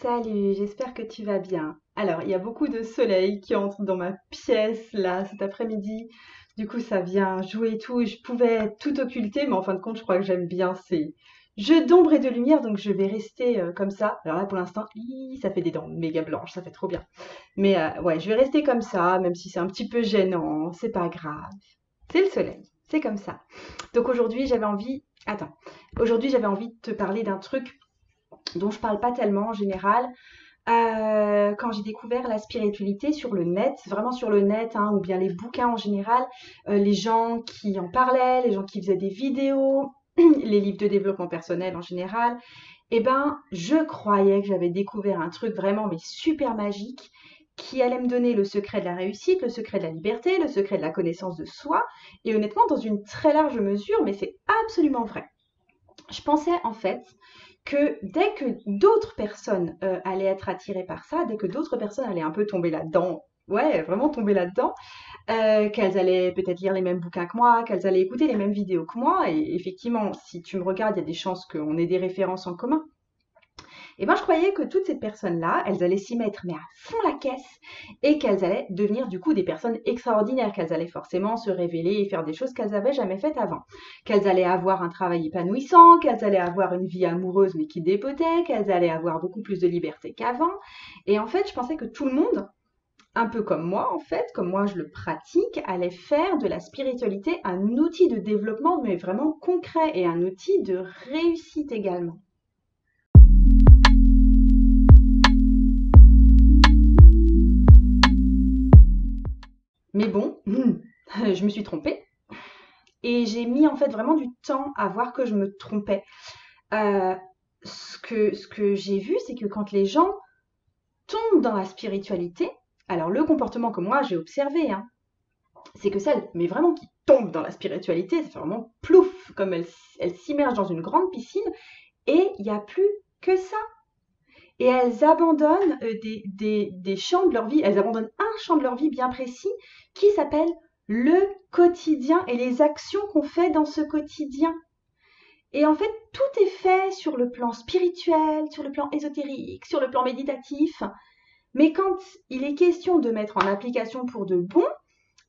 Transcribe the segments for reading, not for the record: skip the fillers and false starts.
Salut, j'espère que tu vas bien. Alors, il y a beaucoup de soleil qui entre dans ma pièce là cet après-midi. Du coup, ça vient jouer et tout. Et je pouvais tout occulter, mais en fin de compte, je crois que j'aime bien ces jeux d'ombre et de lumière, donc je vais rester comme ça. Alors là, pour l'instant, ça fait des dents méga blanches, ça fait trop bien. Mais ouais, je vais rester comme ça, même si c'est un petit peu gênant, c'est pas grave. C'est le soleil, c'est comme ça. Donc aujourd'hui, j'avais envie. Attends, aujourd'hui, j'avais envie de te parler d'un truc dont je parle pas tellement en général. Quand j'ai découvert la spiritualité sur le net, vraiment sur le net, hein, ou bien les bouquins en général, les gens qui en parlaient, les gens qui faisaient des vidéos, les livres de développement personnel en général, eh ben, je croyais que j'avais découvert un truc vraiment mais super magique qui allait me donner le secret de la réussite, le secret de la liberté, le secret de la connaissance de soi, et honnêtement, dans une très large mesure, mais c'est absolument vrai. Je pensais en fait que dès que d'autres personnes allaient être attirées par ça, dès que d'autres personnes allaient un peu tomber là-dedans, ouais, vraiment tomber là-dedans, qu'elles allaient peut-être lire les mêmes bouquins que moi, qu'elles allaient écouter les mêmes vidéos que moi, et effectivement, si tu me regardes, il y a des chances qu'on ait des références en commun. Et ben, je croyais que toutes ces personnes-là, elles allaient s'y mettre, mais à fond la caisse, et qu'elles allaient devenir du coup des personnes extraordinaires, qu'elles allaient forcément se révéler et faire des choses qu'elles n'avaient jamais faites avant, qu'elles allaient avoir un travail épanouissant, qu'elles allaient avoir une vie amoureuse mais qui dépotait, qu'elles allaient avoir beaucoup plus de liberté qu'avant. Et en fait, je pensais que tout le monde, un peu comme moi en fait, comme moi je le pratique, allait faire de la spiritualité un outil de développement, mais vraiment concret, et un outil de réussite également. Mais bon, je me suis trompée. Et j'ai mis en fait vraiment du temps à voir que je me trompais. Euh, ce que j'ai vu, c'est que quand les gens tombent dans la spiritualité, alors le comportement que moi j'ai observé, hein, c'est que celles, mais vraiment qui tombent dans la spiritualité, c'est vraiment plouf, comme elles s'immergent dans une grande piscine, et il n'y a plus que ça. Et elles abandonnent des champs de leur vie, elles abandonnent un champ de leur vie bien précis qui s'appelle le quotidien et les actions qu'on fait dans ce quotidien. Et en fait, tout est fait sur le plan spirituel, sur le plan ésotérique, sur le plan méditatif. Mais quand il est question de mettre en application pour de bon,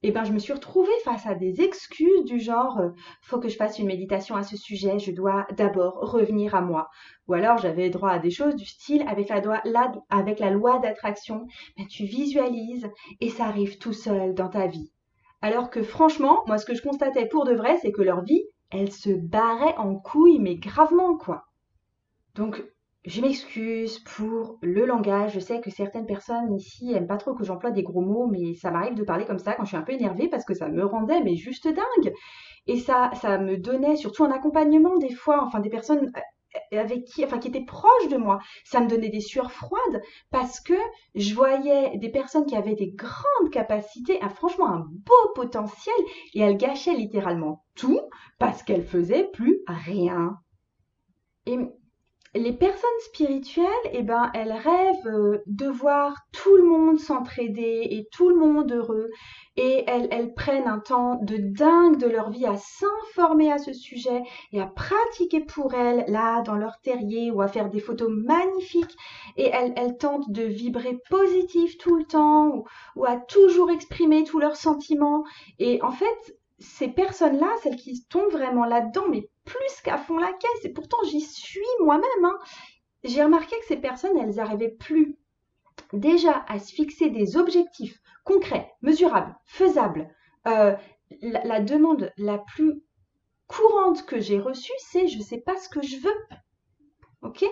eh ben, je me suis retrouvée face à des excuses du genre faut que je fasse une méditation à ce sujet, je dois d'abord revenir à moi. Ou alors j'avais droit à des choses du style avec la loi d'attraction, ben, tu visualises et ça arrive tout seul dans ta vie. Alors que franchement, moi ce que je constatais pour de vrai, c'est que leur vie, elle se barrait en couilles, mais gravement quoi. Donc, je m'excuse pour le langage. Je sais que certaines personnes ici aiment pas trop que j'emploie des gros mots, mais ça m'arrive de parler comme ça quand je suis un peu énervée parce que ça me rendait mais juste dingue. Et ça me donnait, surtout en accompagnement des fois, enfin des personnes qui étaient proches de moi, ça me donnait des sueurs froides parce que je voyais des personnes qui avaient des grandes capacités, franchement un beau potentiel, et elles gâchaient littéralement tout parce qu'elles faisaient plus rien. Et les personnes spirituelles, eh ben, elles rêvent de voir tout le monde s'entraider et tout le monde heureux. Et elles prennent un temps de dingue de leur vie à s'informer à ce sujet et à pratiquer pour elles, là, dans leur terrier, ou à faire des photos magnifiques. Et elles tentent de vibrer positif tout le temps, ou à toujours exprimer tous leurs sentiments. Et en fait, ces personnes-là, celles qui tombent vraiment là-dedans, mais plus qu'à fond la caisse, et pourtant j'y suis moi-même, hein, j'ai remarqué que ces personnes, elles n'arrivaient plus déjà à se fixer des objectifs concrets, mesurables, faisables. Euh, la demande la plus courante que j'ai reçue, c'est je ne sais pas ce que je veux. Ok.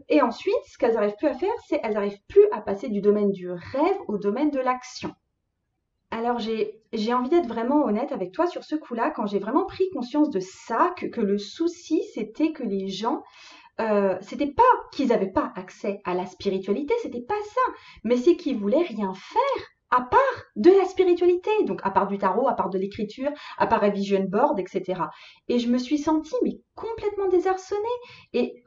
Et ensuite, ce qu'elles n'arrivent plus à faire, c'est qu'elles n'arrivent plus à passer du domaine du rêve au domaine de l'action. Alors j'ai envie d'être vraiment honnête avec toi sur ce coup-là, quand j'ai vraiment pris conscience de ça, que le souci c'était que les gens, c'était pas qu'ils n'avaient pas accès à la spiritualité, c'était pas ça, mais c'est qu'ils voulaient rien faire à part de la spiritualité, donc à part du tarot, à part de l'écriture, à part un vision board, etc. Et je me suis sentie mais complètement désarçonnée, et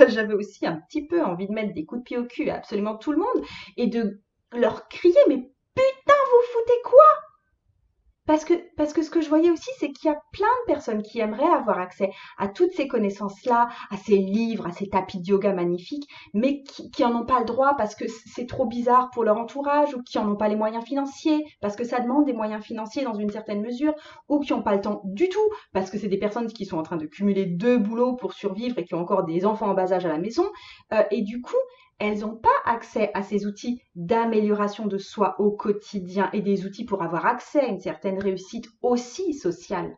j'avais aussi un petit peu envie de mettre des coups de pied au cul à absolument tout le monde et de leur crier mais putain vous foutez quoi? Parce que ce que je voyais aussi, c'est qu'il y a plein de personnes qui aimeraient avoir accès à toutes ces connaissances-là, à ces livres, à ces tapis de yoga magnifiques, mais qui en ont pas le droit parce que c'est trop bizarre pour leur entourage, ou qui en ont pas les moyens financiers, parce que ça demande des moyens financiers dans une certaine mesure, ou qui n'ont pas le temps du tout, parce que c'est des personnes qui sont en train de cumuler 2 boulots pour survivre et qui ont encore des enfants en bas âge à la maison. Et du coup, elles n'ont pas accès à ces outils d'amélioration de soi au quotidien et des outils pour avoir accès à une certaine réussite aussi sociale.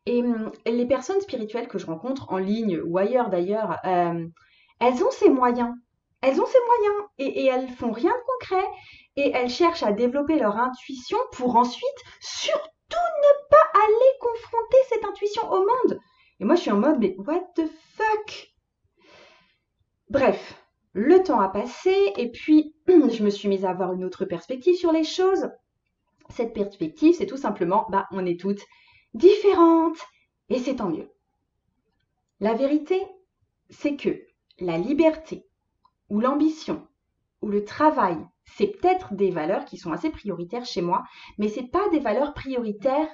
Et les personnes spirituelles que je rencontre en ligne ou ailleurs d'ailleurs, elles ont ces moyens. Elles ont ces moyens et elles font rien de concret et elles cherchent à développer leur intuition pour ensuite surtout ne pas aller confronter cette intuition au monde. Et moi je suis en mode mais what the fuck. Bref, le temps a passé et puis je me suis mise à avoir une autre perspective sur les choses. Cette perspective, c'est tout simplement, on est toutes différentes et c'est tant mieux. La vérité, c'est que la liberté ou l'ambition ou le travail, c'est peut-être des valeurs qui sont assez prioritaires chez moi, mais c'est pas des valeurs prioritaires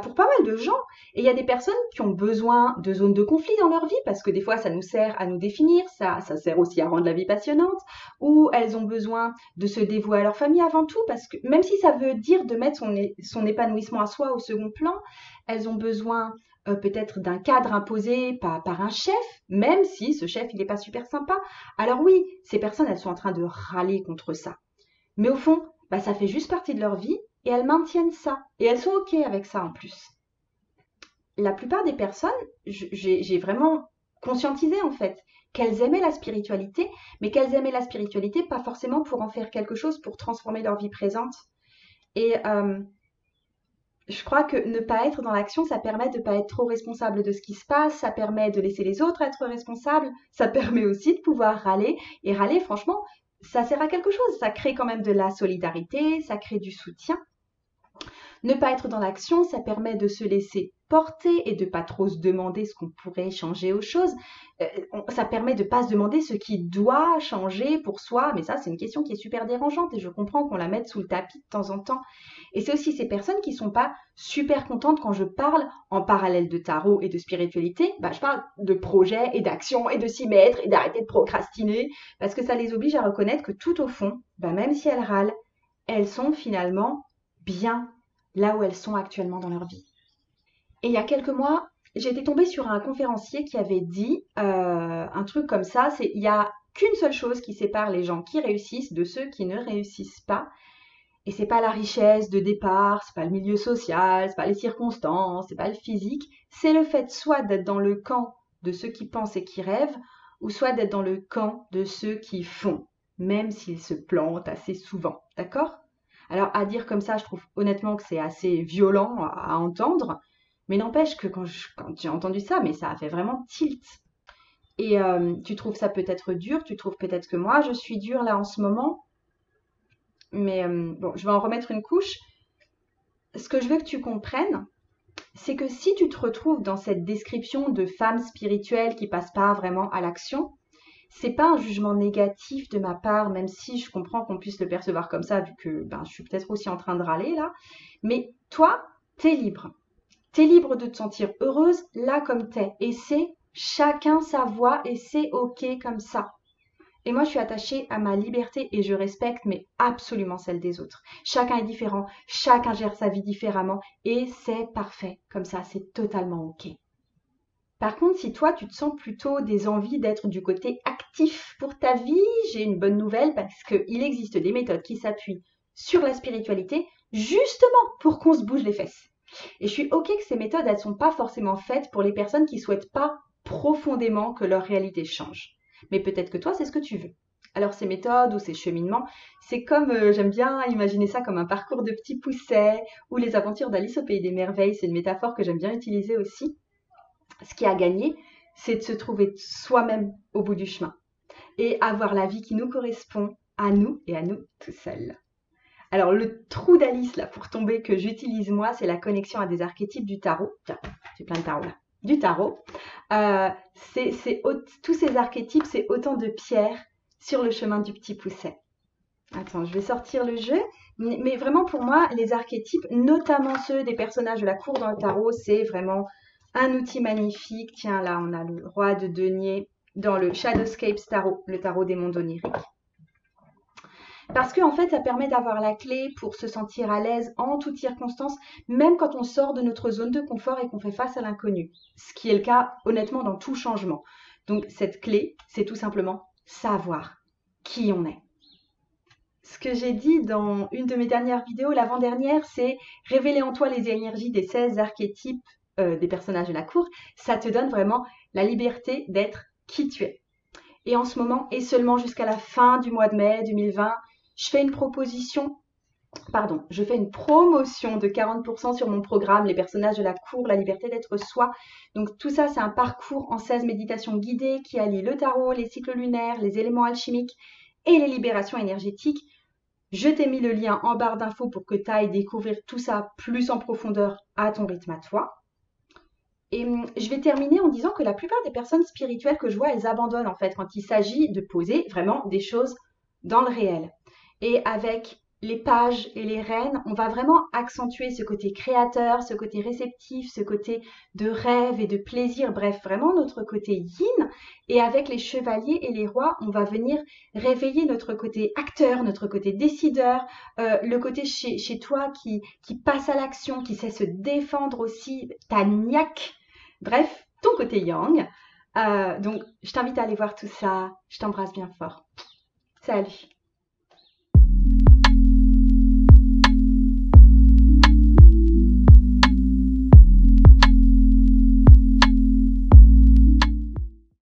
pour pas mal de gens. Et il y a des personnes qui ont besoin de zones de conflit dans leur vie, parce que des fois, ça nous sert à nous définir, ça sert aussi à rendre la vie passionnante, ou elles ont besoin de se dévouer à leur famille avant tout, parce que même si ça veut dire de mettre son épanouissement à soi au second plan, elles ont besoin peut-être d'un cadre imposé par un chef, même si ce chef, il n'est pas super sympa. Alors oui, ces personnes, elles sont en train de râler contre ça. Mais au fond, ça fait juste partie de leur vie et elles maintiennent ça. Et elles sont OK avec ça en plus. La plupart des personnes, j'ai vraiment conscientisé en fait qu'elles aimaient la spiritualité, mais qu'elles aimaient la spiritualité pas forcément pour en faire quelque chose pour transformer leur vie présente. Et je crois que ne pas être dans l'action, ça permet de ne pas être trop responsable de ce qui se passe, ça permet de laisser les autres être responsables, ça permet aussi de pouvoir râler. Et râler, franchement, ça sert à quelque chose, ça crée quand même de la solidarité, ça crée du soutien. Ne pas être dans l'action, ça permet de se laisser porter et de pas trop se demander ce qu'on pourrait changer aux choses. Ça permet de pas se demander ce qui doit changer pour soi, mais ça c'est une question qui est super dérangeante et je comprends qu'on la mette sous le tapis de temps en temps. Et c'est aussi ces personnes qui sont pas super contentes quand je parle en parallèle de tarot et de spiritualité, je parle de projet et d'action et de s'y mettre et d'arrêter de procrastiner parce que ça les oblige à reconnaître que tout au fond, même si elles râlent, elles sont finalement bien là où elles sont actuellement dans leur vie. Et il y a quelques mois, j'ai été tombée sur un conférencier qui avait dit un truc comme ça, c'est il n'y a qu'une seule chose qui sépare les gens qui réussissent de ceux qui ne réussissent pas. Et c'est pas la richesse de départ, c'est pas le milieu social, c'est pas les circonstances, c'est pas le physique, c'est le fait soit d'être dans le camp de ceux qui pensent et qui rêvent, ou soit d'être dans le camp de ceux qui font, même s'ils se plantent assez souvent, d'accord? Alors à dire comme ça, je trouve honnêtement que c'est assez violent à entendre, mais n'empêche que quand j'ai entendu ça, mais ça a fait vraiment tilt. Et tu trouves ça peut-être dur, tu trouves peut-être que moi je suis dure là en ce moment, mais bon, je vais en remettre une couche. Ce que je veux que tu comprennes, c'est que si tu te retrouves dans cette description de femme spirituelle qui passe pas vraiment à l'action, c'est pas un jugement négatif de ma part, même si je comprends qu'on puisse le percevoir comme ça, vu que je suis peut-être aussi en train de râler là. Mais toi, t'es libre. T'es libre de te sentir heureuse là comme t'es. Et c'est chacun sa voix et c'est ok comme ça. Et moi, je suis attachée à ma liberté et je respecte, mais absolument celle des autres. Chacun est différent, chacun gère sa vie différemment et c'est parfait. Comme ça, c'est totalement ok. Par contre, si toi, tu te sens plutôt des envies d'être du côté actif pour ta vie, j'ai une bonne nouvelle parce qu'il existe des méthodes qui s'appuient sur la spiritualité justement pour qu'on se bouge les fesses. Et je suis ok que ces méthodes, elles ne sont pas forcément faites pour les personnes qui ne souhaitent pas profondément que leur réalité change. Mais peut-être que toi, c'est ce que tu veux. Alors ces méthodes ou ces cheminements, c'est comme, j'aime bien imaginer ça comme un parcours de petits poussets ou les aventures d'Alice au Pays des Merveilles, c'est une métaphore que j'aime bien utiliser aussi. Ce qui a gagné, c'est de se trouver soi-même au bout du chemin et avoir la vie qui nous correspond à nous et à nous tout seuls. Alors le trou d'Alice là pour tomber que j'utilise moi, c'est la connexion à des archétypes du tarot. Tiens, j'ai plein de tarot là. Du tarot. Tous ces archétypes, c'est autant de pierres sur le chemin du petit pousset. Attends, je vais sortir le jeu. Mais vraiment, pour moi, les archétypes, notamment ceux des personnages de la cour dans le tarot, c'est vraiment un outil magnifique. Tiens, là, on a le roi de denier dans le Shadowscapes Tarot, le tarot des mondes oniriques. Parce que en fait, ça permet d'avoir la clé pour se sentir à l'aise en toutes circonstances, même quand on sort de notre zone de confort et qu'on fait face à l'inconnu. Ce qui est le cas, honnêtement, dans tout changement. Donc, cette clé, c'est tout simplement savoir qui on est. Ce que j'ai dit dans une de mes dernières vidéos, l'avant-dernière, c'est révéler en toi les énergies des 16 archétypes des personnages de la cour. Ça te donne vraiment la liberté d'être qui tu es. Et en ce moment, et seulement jusqu'à la fin du mois de mai 2020, je fais une promotion de 40% sur mon programme Les personnages de la cour, la liberté d'être soi. Donc tout ça, c'est un parcours en 16 méditations guidées qui allie le tarot, les cycles lunaires, les éléments alchimiques et les libérations énergétiques. Je t'ai mis le lien en barre d'infos pour que tu ailles découvrir tout ça plus en profondeur à ton rythme à toi. Et je vais terminer en disant que la plupart des personnes spirituelles que je vois, elles abandonnent en fait quand il s'agit de poser vraiment des choses dans le réel. Et avec les pages et les reines, on va vraiment accentuer ce côté créateur, ce côté réceptif, ce côté de rêve et de plaisir, bref, vraiment notre côté yin. Et avec les chevaliers et les rois, on va venir réveiller notre côté acteur, notre côté décideur, le côté chez toi qui passe à l'action, qui sait se défendre aussi, ta niaque. Bref, ton côté yang. Donc, je t'invite à aller voir tout ça. Je t'embrasse bien fort. Salut!